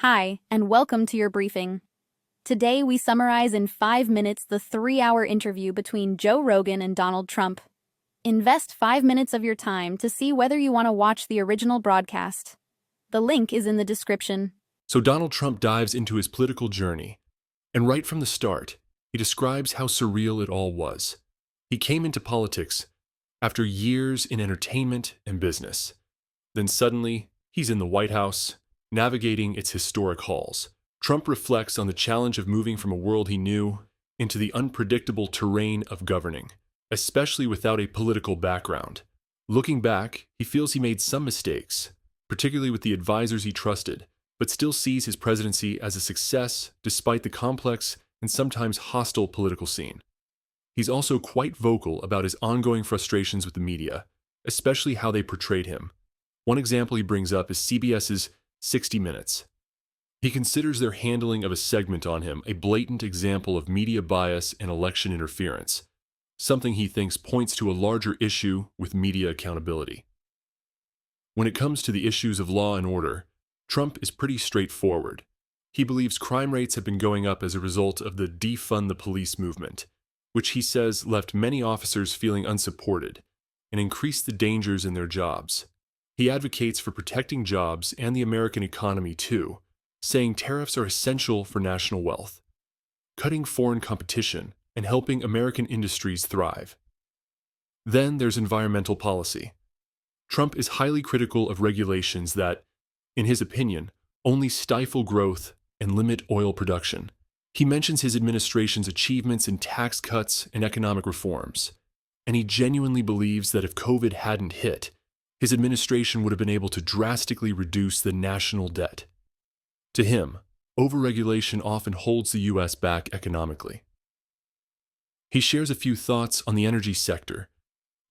Hi, and welcome to your briefing. Today, we summarize in 5 minutes the 3-hour interview between Joe Rogan and Donald Trump. Invest 5 minutes of your time to see whether you want to watch the original broadcast. The link is in the description. So Donald Trump dives into his political journey, and right from the start, he describes how surreal it all was. He came into politics after years in entertainment and business. Then suddenly, he's in the White House, navigating its historic halls. Trump reflects on the challenge of moving from a world he knew into the unpredictable terrain of governing, especially without a political background. Looking back, he feels he made some mistakes, particularly with the advisors he trusted, but still sees his presidency as a success despite the complex and sometimes hostile political scene. He's also quite vocal about his ongoing frustrations with the media, especially how they portrayed him. One example he brings up is CBS's 60 Minutes. He considers their handling of a segment on him a blatant example of media bias and election interference, something he thinks points to a larger issue with media accountability. When it comes to the issues of law and order, Trump is pretty straightforward. He believes crime rates have been going up as a result of the defund the police movement, which he says left many officers feeling unsupported and increased the dangers in their jobs. He advocates for protecting jobs and the American economy too, saying tariffs are essential for national wealth, cutting foreign competition, and helping American industries thrive. Then there's environmental policy. Trump is highly critical of regulations that, in his opinion, only stifle growth and limit oil production. He mentions his administration's achievements in tax cuts and economic reforms, and he genuinely believes that if COVID hadn't hit, his administration would have been able to drastically reduce the national debt. To him, overregulation often holds the U.S. back economically. He shares a few thoughts on the energy sector,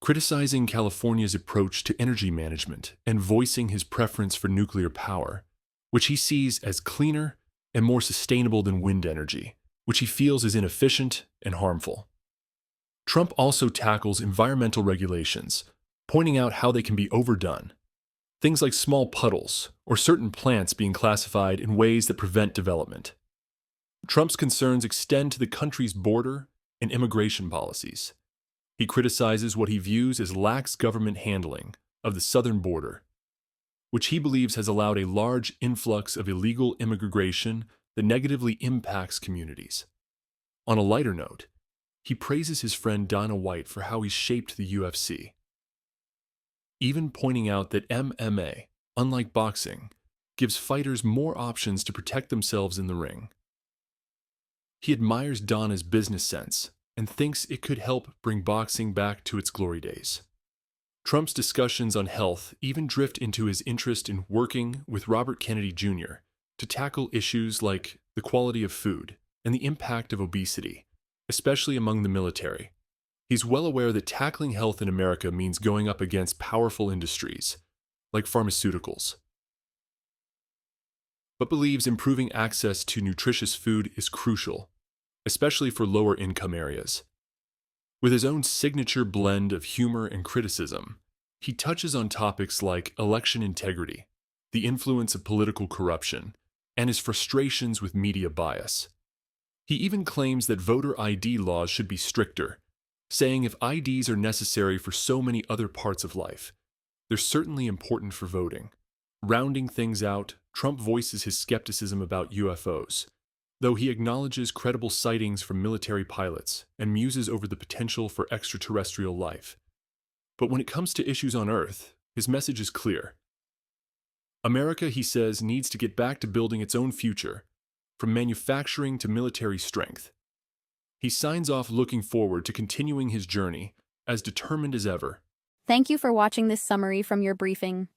criticizing California's approach to energy management and voicing his preference for nuclear power, which he sees as cleaner and more sustainable than wind energy, which he feels is inefficient and harmful. Trump also tackles environmental regulations, pointing out how they can be overdone. Things like small puddles or certain plants being classified in ways that prevent development. Trump's concerns extend to the country's border and immigration policies. He criticizes what he views as lax government handling of the southern border, which he believes has allowed a large influx of illegal immigration that negatively impacts communities. On a lighter note, he praises his friend Dana White for how he shaped the UFC, even pointing out that MMA, unlike boxing, gives fighters more options to protect themselves in the ring. He admires Dana's business sense and thinks it could help bring boxing back to its glory days. Trump's discussions on health even drift into his interest in working with Robert Kennedy Jr. to tackle issues like the quality of food and the impact of obesity, especially among the military. He's well aware that tackling health in America means going up against powerful industries, like pharmaceuticals, but believes improving access to nutritious food is crucial, especially for lower-income areas. With his own signature blend of humor and criticism, he touches on topics like election integrity, the influence of political corruption, and his frustrations with media bias. He even claims that voter ID laws should be stricter, saying if IDs are necessary for so many other parts of life, they're certainly important for voting. Rounding things out, Trump voices his skepticism about UFOs, though he acknowledges credible sightings from military pilots and muses over the potential for extraterrestrial life. But when it comes to issues on Earth, his message is clear. America, he says, needs to get back to building its own future, from manufacturing to military strength. He signs off looking forward to continuing his journey, as determined as ever. Thank you for watching this summary from your briefing.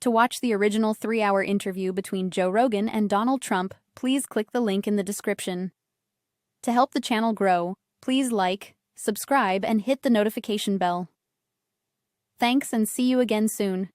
To watch the original 3-hour interview between Joe Rogan and Donald Trump, please click the link in the description. To help the channel grow, please like, subscribe, and hit the notification bell. Thanks, and see you again soon.